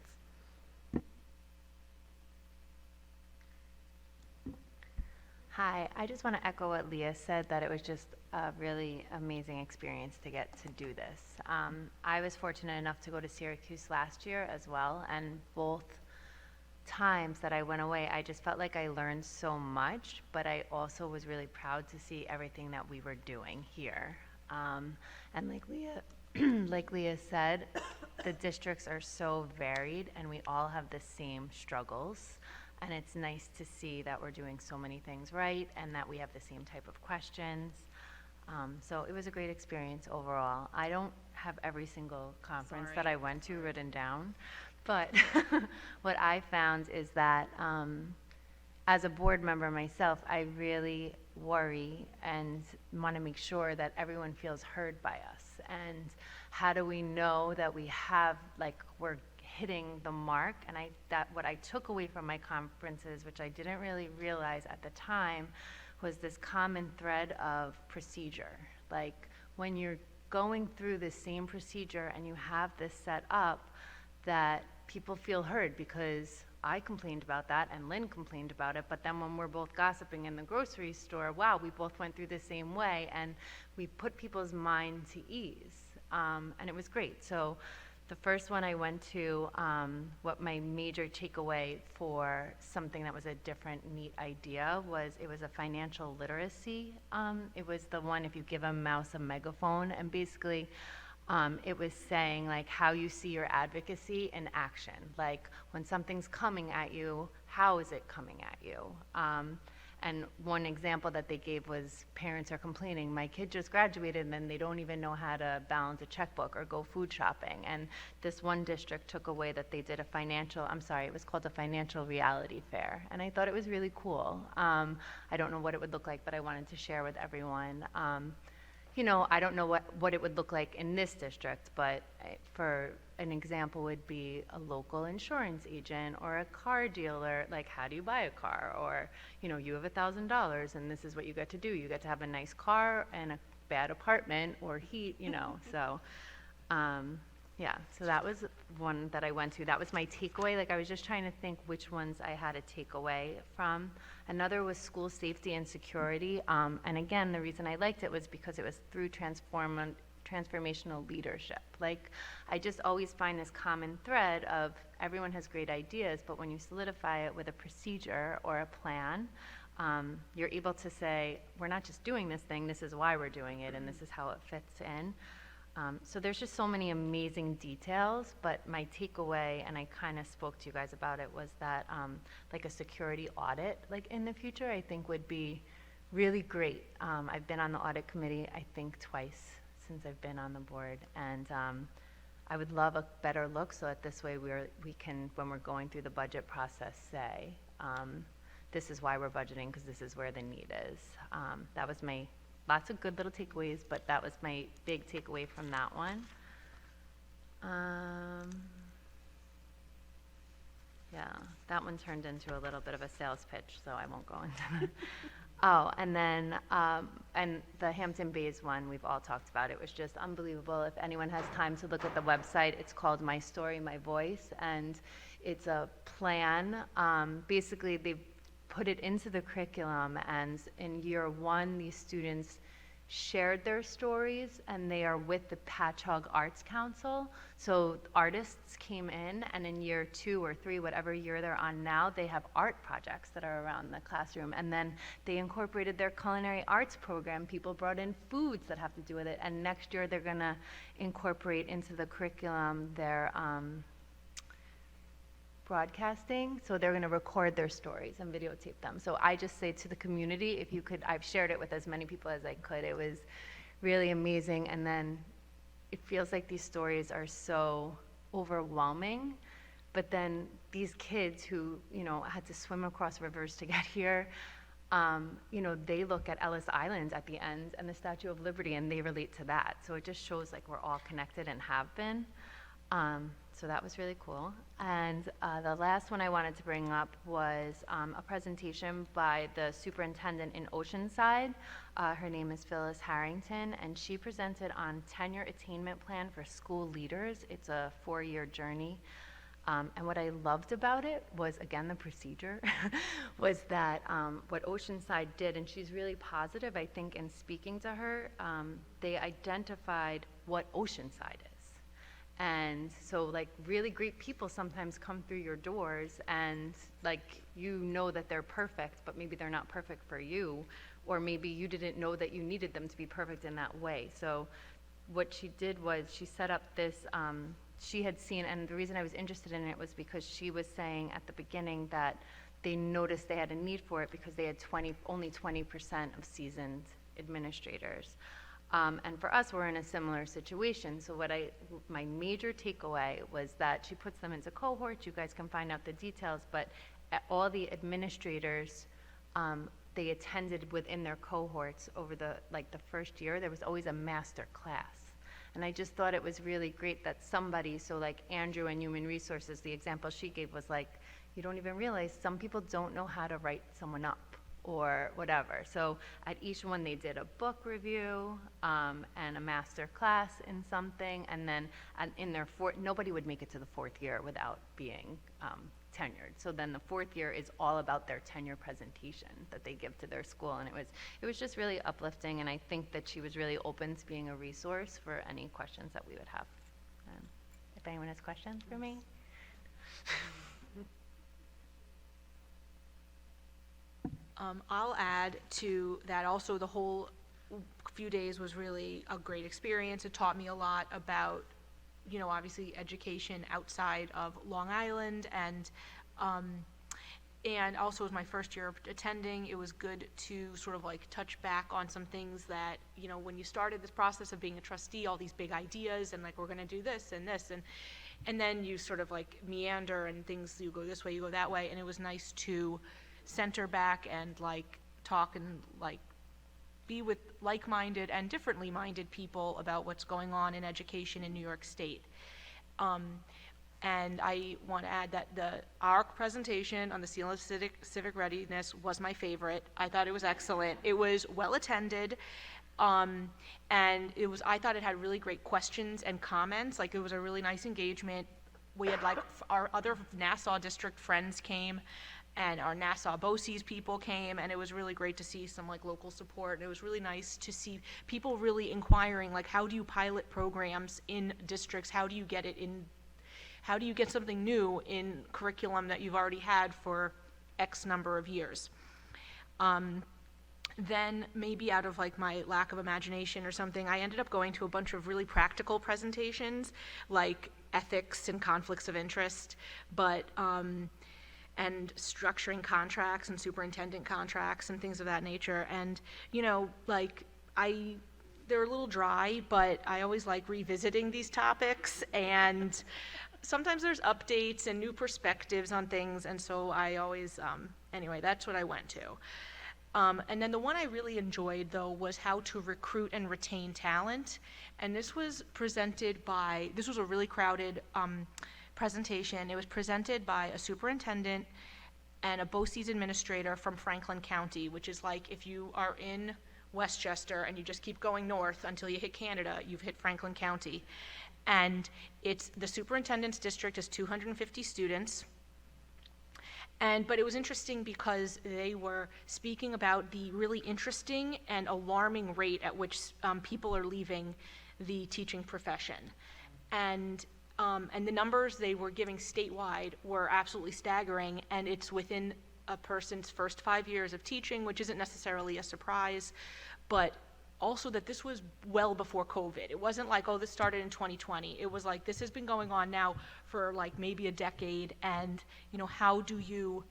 Hi, I just want to echo what Leah said, that it was just a really amazing experience to get to do this. I was fortunate enough to go to Syracuse last year as well, and both times that I went away, I just felt like I learned so much, but I also was really proud to see everything that we were doing here. And like Leah said, the districts are so varied, and we all have the same struggles. And it's nice to see that we're doing so many things right and that we have the same type of questions. So it was a great experience overall. I don't have every single conference that I went to written down, but what I found is that as a board member myself, I really worry and want to make sure that everyone feels heard by us. And how do we know that we have, we're hitting the mark? And what I took away from my conferences, which I didn't really realize at the time, was this common thread of procedure. Like when you're going through the same procedure and you have this set up, that people feel heard, because I complained about that and Lynn complained about it, but then when we're both gossiping in the grocery store, wow, we both went through the same way, and we put people's mind to ease. And it was great. So the first one I went to, what my major takeaway for something that was a different, neat idea was, it was a financial literacy. It was the one, if you give a mouse a megaphone, and basically it was saying like how you see your advocacy in action. Like when something's coming at you, how is it coming at you? And one example that they gave was, parents are complaining, my kid just graduated and then they don't even know how to balance a checkbook or go food shopping. And this one district took away that they did it was called a financial reality fair. And I thought it was really cool. I don't know what it would look like, but I wanted to share with everyone. I don't know what it would look like in this district, but for an example would be a local insurance agent or a car dealer. Like, how do you buy a car? Or, you have $1,000 and this is what you get to do. You get to have a nice car and a bad apartment or heat, so. So that was one that I went to. That was my takeaway. Like, I was just trying to think which ones I had a takeaway from. Another was school safety and security. And again, the reason I liked it was because it was through transformational leadership. Like, I just always find this common thread of everyone has great ideas, but when you solidify it with a procedure or a plan, you're able to say, we're not just doing this thing, this is why we're doing it, and this is how it fits in. So there's just so many amazing details, but my takeaway, and I kind of spoke to you guys about it, was that like a security audit, like in the future, I think would be really great. I've been on the audit committee, I think twice since I've been on the board, and I would love a better look, so that this way we can, when we're going through the budget process, say, this is why we're budgeting, because this is where the need is. That was lots of good little takeaways, but that was my big takeaway from that one. That one turned into a little bit of a sales pitch, so I won't go into that. Oh, and then, and the Hampton Bays one, we've all talked about. It was just unbelievable. If anyone has time to look at the website, it's called My Story, My Voice, and it's a plan. Basically, they've put it into the curriculum, and in year one, these students shared their stories, and they are with the Patchogue Arts Council. So artists came in, and in year 2 or 3, whatever year they're on now, they have art projects that are around the classroom. And then they incorporated their culinary arts program. People brought in foods that have to do with it. And next year, they're gonna incorporate into the curriculum their broadcasting, so they're going to record their stories and videotape them. So I just say to the community, if you could, I've shared it with as many people as I could. It was really amazing, and then it feels like these stories are so overwhelming, but then these kids who, had to swim across rivers to get here, they look at Ellis Island at the end and the Statue of Liberty, and they relate to that. So it just shows like we're all connected and have been. So that was really cool. And the last one I wanted to bring up was a presentation by the superintendent in Oceanside. Her name is Phyllis Harrington, and she presented on tenure attainment plan for school leaders. It's a 4-year journey. And what I loved about it was, again, the procedure, was that what Oceanside did, and she's really positive, I think, in speaking to her, they identified what Oceanside is. And so, like, really great people sometimes come through your doors and, like, that they're perfect, but maybe they're not perfect for you, or maybe you didn't know that you needed them to be perfect in that way. So what she did was she set up this, she had seen, and the reason I was interested in it was because she was saying at the beginning that they noticed they had a need for it because they had only 20% of seasoned administrators. And for us, we're in a similar situation. So my major takeaway was that she puts them into cohorts. You guys can find out the details, but all the administrators, they attended within their cohorts over the first year. There was always a master class. And I just thought it was really great that somebody, so like Andrew in Human Resources, the example she gave was like, you don't even realize some people don't know how to write someone up, or whatever. So at each one, they did a book review and a master class in something, and then in their nobody would make it to the fourth year without being tenured. So then the fourth year is all about their tenure presentation that they give to their school, and it was just really uplifting, and I think that she was really open to being a resource for any questions that we would have. If anyone has questions for me.
I'll add to that also the whole few days was really a great experience. It taught me a lot about, you know, obviously education outside of Long Island, and also it was my first year attending. It was good to sort of like touch back on some things that, you know, when you started this process of being a trustee, all these big ideas and like, we're gonna do this, and then you sort of like meander and things, you go this way, you go that way, and it was nice to center back and like talk and like be with like-minded and differently minded people about what's going on in education in New York State. And I want to add that our presentation on the seal of civic readiness was my favorite. I thought it was excellent. It was well attended. And I thought it had really great questions and comments. Like, it was a really nice engagement. We had like our other Nassau district friends came, and our Nassau BOCES people came, and it was really great to see some like local support. And it was really nice to see people really inquiring, like, how do you pilot programs in districts? How do you get something new in curriculum that you've already had for X number of years? Then maybe out of like my lack of imagination or something, I ended up going to a bunch of really practical presentations, like ethics and conflicts of interest, and structuring contracts and superintendent contracts and things of that nature. And, you know, like, they're a little dry, but I always like revisiting these topics, and sometimes there's updates and new perspectives on things, and so I always, anyway, that's what I went to. And then the one I really enjoyed, though, was how to recruit and retain talent. And this was a really crowded presentation. It was presented by a superintendent and a BOCES administrator from Franklin County, which is like if you are in Westchester and you just keep going north until you hit Canada, you've hit Franklin County. And the superintendent's district is 250 students. But it was interesting because they were speaking about the really interesting and alarming rate at which people are leaving the teaching profession. And the numbers they were giving statewide were absolutely staggering, and it's within a person's first 5 years of teaching, which isn't necessarily a surprise, but also that this was well before COVID. It wasn't like, oh, this started in 2020. It was like, this has been going on now for like maybe a decade, and, you know, how do you,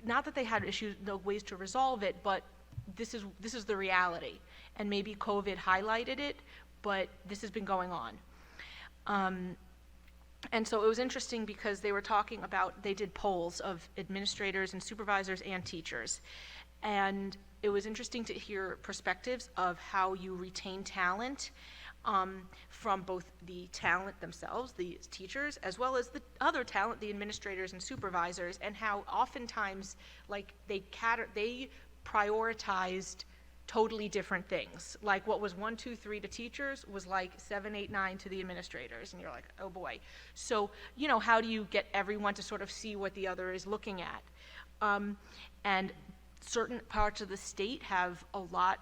not that they had issues, no ways to resolve it, but this is the reality. And maybe COVID highlighted it, but this has been going on. And so it was interesting because they were talking about, they did polls of administrators and supervisors and teachers. And it was interesting to hear perspectives of how you retain talent from both the talent themselves, the teachers, as well as the other talent, the administrators and supervisors, and how oftentimes, like, they prioritized totally different things. Like, what was 1, 2, 3 to teachers was like 7, 8, 9 to the administrators, and you're like, oh boy. So, you know, how do you get everyone to sort of see what the other is looking at? And certain parts of the state have a lot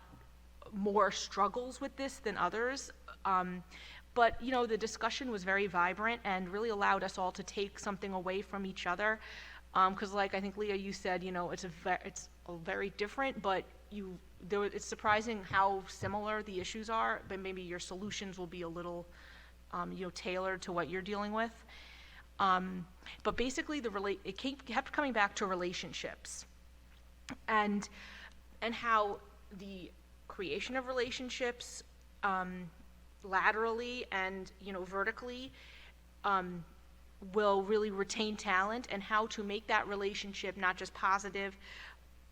more struggles with this than others. But, you know, the discussion was very vibrant and really allowed us all to take something away from each other. Because, like I think, Leah, you said, you know, it's a very different, but it's surprising how similar the issues are, but maybe your solutions will be a little, you know, tailored to what you're dealing with. But basically, it kept coming back to relationships, and how the creation of relationships, laterally and, you know, vertically, will really retain talent, and how to make that relationship not just positive,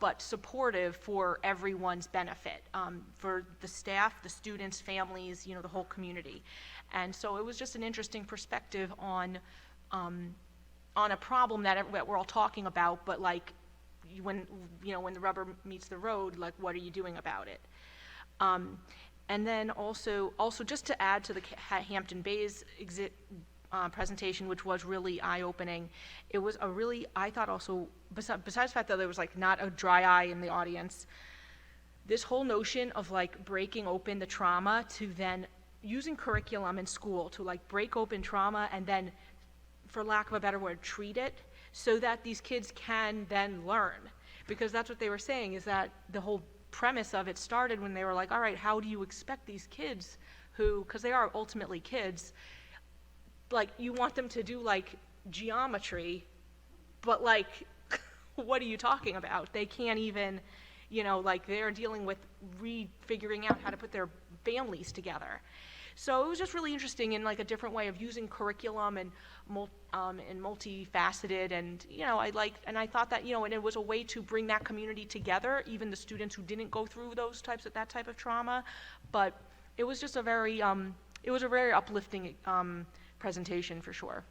but supportive for everyone's benefit, for the staff, the students, families, you know, the whole community. And so it was just an interesting perspective on a problem that we're all talking about, but like when, when the rubber meets the road, like, what are you doing about it? And then also just to add to the Hampton Bays presentation, which was really eye-opening, it was a really, I thought also, besides the fact that there was like not a dry eye in the audience, this whole notion of like breaking open the trauma to then using curriculum in school to like break open trauma and then, for lack of a better word, treat it so that these kids can then learn. Because that's what they were saying, is that the whole premise of it started when they were like, all right, how do you expect these kids who, because they are ultimately kids, like, you want them to do like geometry, but like, what are you talking about? They can't even, like, they're dealing with figuring out how to put their families together. So it was just really interesting in like a different way of using curriculum and multifaceted, and I thought that and it was a way to bring that community together, even the students who didn't go through that type of trauma. But it was just a very uplifting presentation for sure.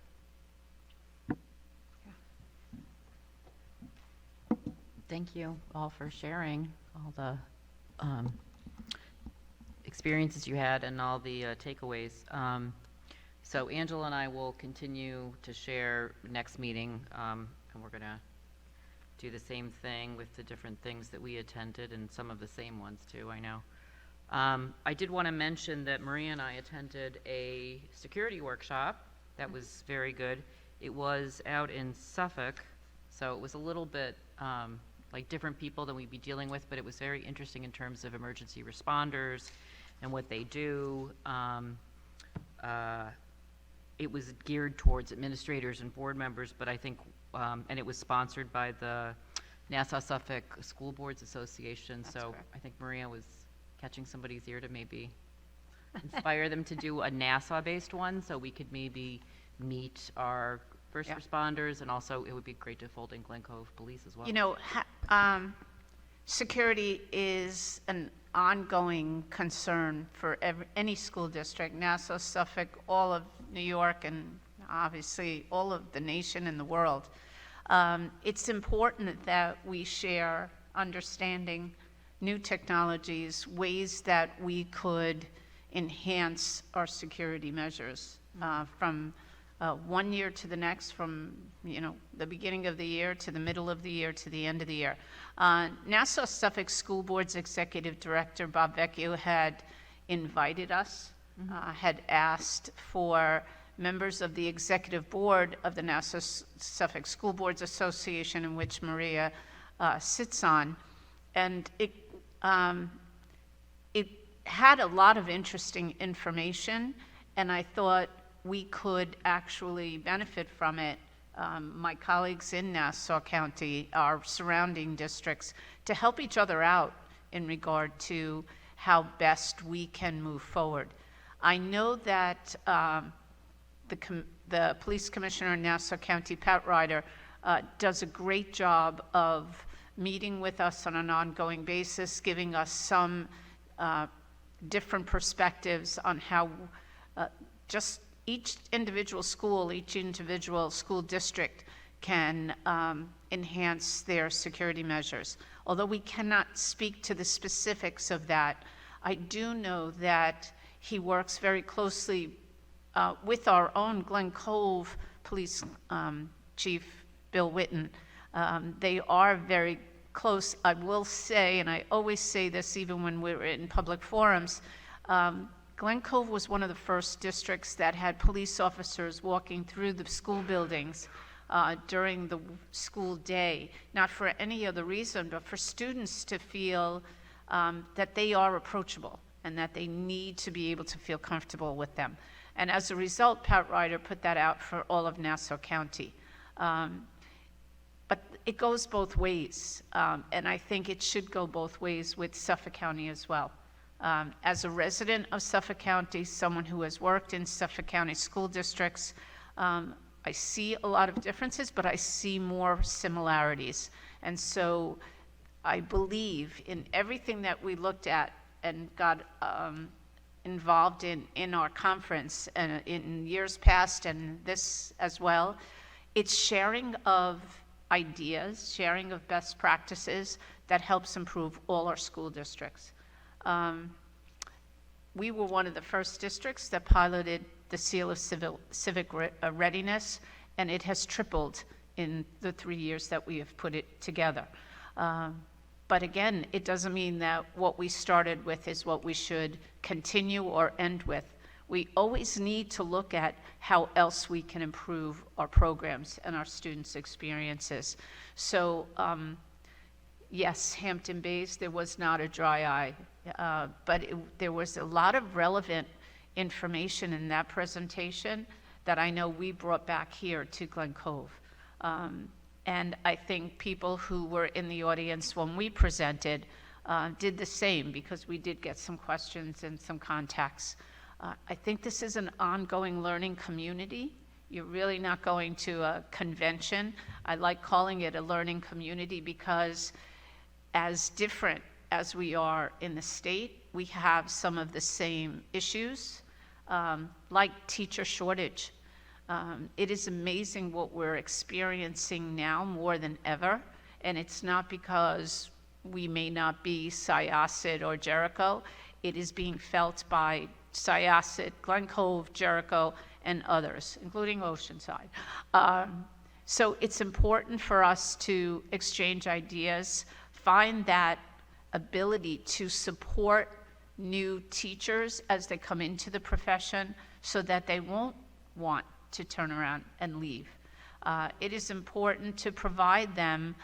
Thank you all for sharing all the experiences you had and all the takeaways. So Angela and I will continue to share next meeting, and we're going to do the same thing with the different things that we attended, and some of the same ones too, I know. I did want to mention that Maria and I attended a security workshop that was very good. It was out in Suffolk, so it was a little bit like different people than we'd be dealing with, but it was very interesting in terms of emergency responders and what they do. It was geared towards administrators and board members, but I think, and it was sponsored by the Nassau-Suffolk School Boards Association, so I think Maria was catching somebody's ear to maybe inspire them to do a Nassau-based one, so we could maybe meet our first responders, and also it would be great to fold in Glen Cove Police as well.
Security is an ongoing concern for any school district, Nassau, Suffolk, all of New York, and obviously all of the nation and the world. It's important that we share understanding, new technologies, ways that we could enhance our security measures from 1 year to the next, from the beginning of the year to the middle of the year to the end of the year. Nassau Suffolk School Board's Executive Director, Bob Vecchio, had invited us, had asked for members of the Executive Board of the Nassau Suffolk School Boards Association, in which Maria sits on, and it had a lot of interesting information, and I thought we could actually benefit from it, my colleagues in Nassau County, our surrounding districts, to help each other out in regard to how best we can move forward. I know that the police commissioner in Nassau County, Pat Ryder, does a great job of meeting with us on an ongoing basis, giving us some different perspectives on how just each individual school, each individual school district can enhance their security measures. Although we cannot speak to the specifics of that, I do know that he works very closely with our own Glen Cove Police Chief, Bill Witten. They are very close. I will say, and I always say this even when we're in public forums, Glen Cove was one of the first districts that had police officers walking through the school buildings during the school day, not for any other reason, but for students to feel that they are approachable and that they need to be able to feel comfortable with them. And as a result, Pat Ryder put that out for all of Nassau County. But it goes both ways, and I think it should go both ways with Suffolk County as well. As a resident of Suffolk County, someone who has worked in Suffolk County school districts, I see a lot of differences, but I see more similarities. And so I believe in everything that we looked at and got involved in our conference in years past, and this as well. It's sharing of ideas, sharing of best practices that helps improve all our school districts. We were one of the first districts that piloted the Seal of Civic Readiness, and it has tripled in the 3 years that we have put it together. But again, it doesn't mean that what we started with is what we should continue or end with. We always need to look at how else we can improve our programs and our students' experiences. So, yes, Hampton Bays, there was not a dry eye, but there was a lot of relevant information in that presentation that I know we brought back here to Glen Cove. And I think people who were in the audience when we presented did the same, because we did get some questions and some contacts. I think this is an ongoing learning community. You're really not going to a convention. I like calling it a learning community because as different as we are in the state, we have some of the same issues, like teacher shortage. It is amazing what we're experiencing now more than ever, and it's not because we may not be Syosset or Jericho. It is being felt by Syosset, Glen Cove, Jericho, and others, including Oceanside. So it's important for us to exchange ideas, find that ability to support new teachers as they come into the profession so that they won't want to turn around and leave. It is important to provide them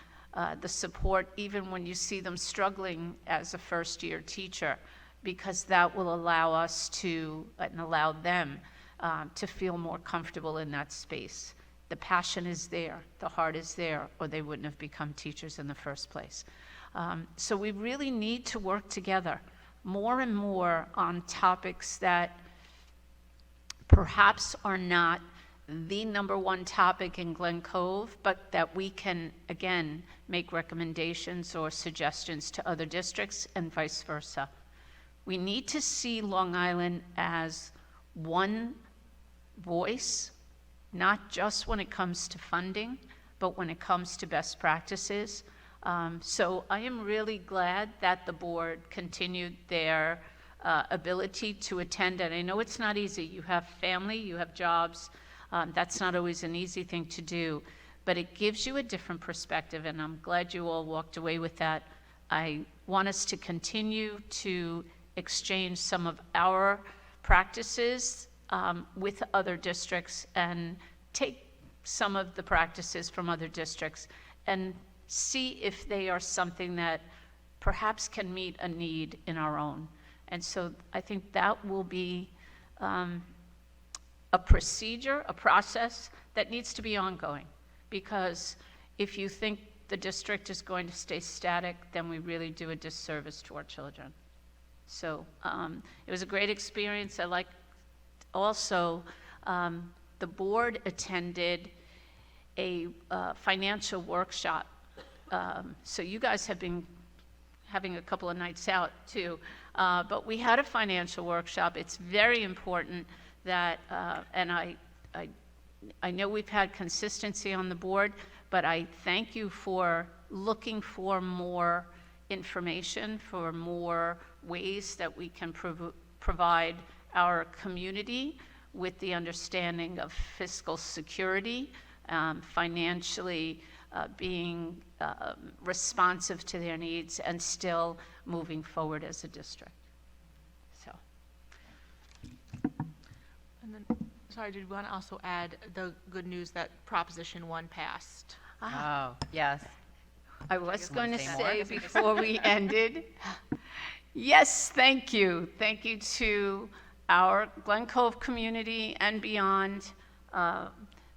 the support even when you see them struggling as a first-year teacher, because that will allow us to, and allow them to feel more comfortable in that space. The passion is there, the heart is there, or they wouldn't have become teachers in the first place. So we really need to work together more and more on topics that perhaps are not the number one topic in Glen Cove, but that we can, again, make recommendations or suggestions to other districts and vice versa. We need to see Long Island as one voice, not just when it comes to funding, but when it comes to best practices. So I am really glad that the board continued their ability to attend, and I know it's not easy. You have family, you have jobs. That's not always an easy thing to do, but it gives you a different perspective, and I'm glad you all walked away with that. I want us to continue to exchange some of our practices with other districts and take some of the practices from other districts and see if they are something that perhaps can meet a need in our own. And so I think that will be a procedure, a process that needs to be ongoing, because if you think the district is going to stay static, then we really do a disservice to our children. So it was a great experience. I like also the board attended a financial workshop. So you guys have been having a couple of nights out too, but we had a financial workshop. It's very important that, and I know we've had consistency on the board, but I thank you for looking for more information, for more ways that we can provide our community with the understanding of fiscal security, financially being responsive to their needs, and still moving forward as a district. So.
And then, sorry, did we want to also add the good news that Proposition 1 passed?
Oh, yes.
I was going to
say more?
say before we ended, yes, thank you. Thank you to our Glen Cove community and beyond.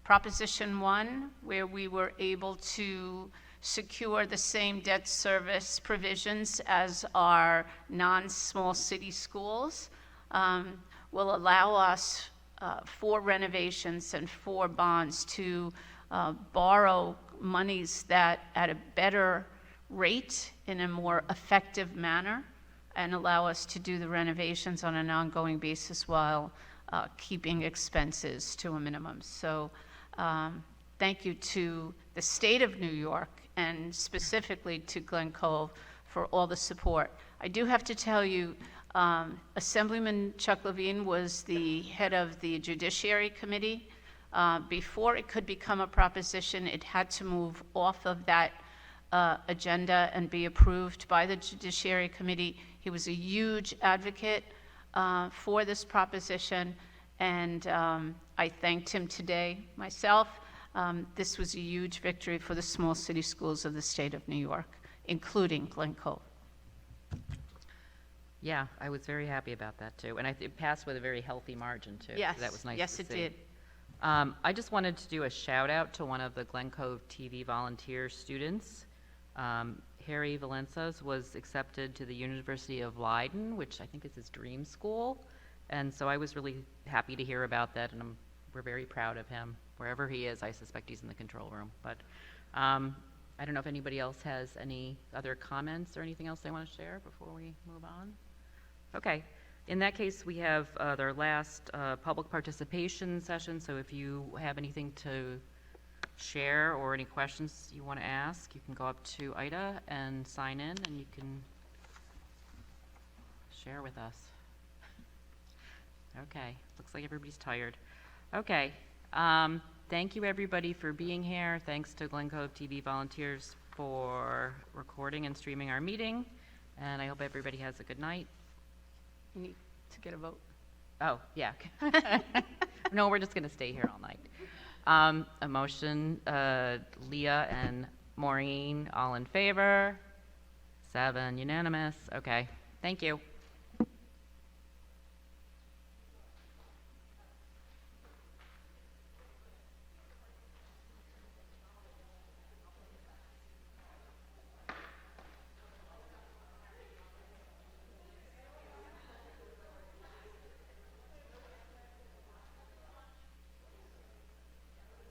Proposition 1, where we were able to secure the same debt service provisions as our non-small city schools, will allow us for renovations and for bonds to borrow monies that at a better rate in a more effective manner, and allow us to do the renovations on an ongoing basis while keeping expenses to a minimum. So thank you to the state of New York and specifically to Glen Cove for all the support. I do have to tell you, Assemblyman Chuck Levine was the head of the Judiciary Committee. Before it could become a proposition, it had to move off of that agenda and be approved by the Judiciary Committee. He was a huge advocate for this proposition, and I thanked him today myself. This was a huge victory for the small city schools of the state of New York, including Glen Cove.
Yeah, I was very happy about that, too. And it passed with a very healthy margin, too. so
Yes,
That was nice
yes,
to
it
see.
did.
I just wanted to do a shout out to one of the Glen Cove TV volunteer students. Harry Valenzas was accepted to the University of Leiden, which I think is his dream school. And so I was really happy to hear about that, and we're very proud of him. Wherever he is, I suspect he's in the control room. But I don't know if anybody else has any other comments or anything else they want to share before we move on. Okay. In that case, we have our last public participation session, so if you have anything to share or any questions you want to ask, you can go up to Ida and sign in, and you can share with us. Okay, looks like everybody's tired. Okay, thank you everybody for being here. Thanks to Glen Cove TV volunteers for recording and streaming our meeting, and I hope everybody has a good night.
You need to get a vote.
Oh, yeah. No, we're just going to stay here all night. A motion, Leah and Maureen, all in favor? 7 unanimous. Okay, thank you.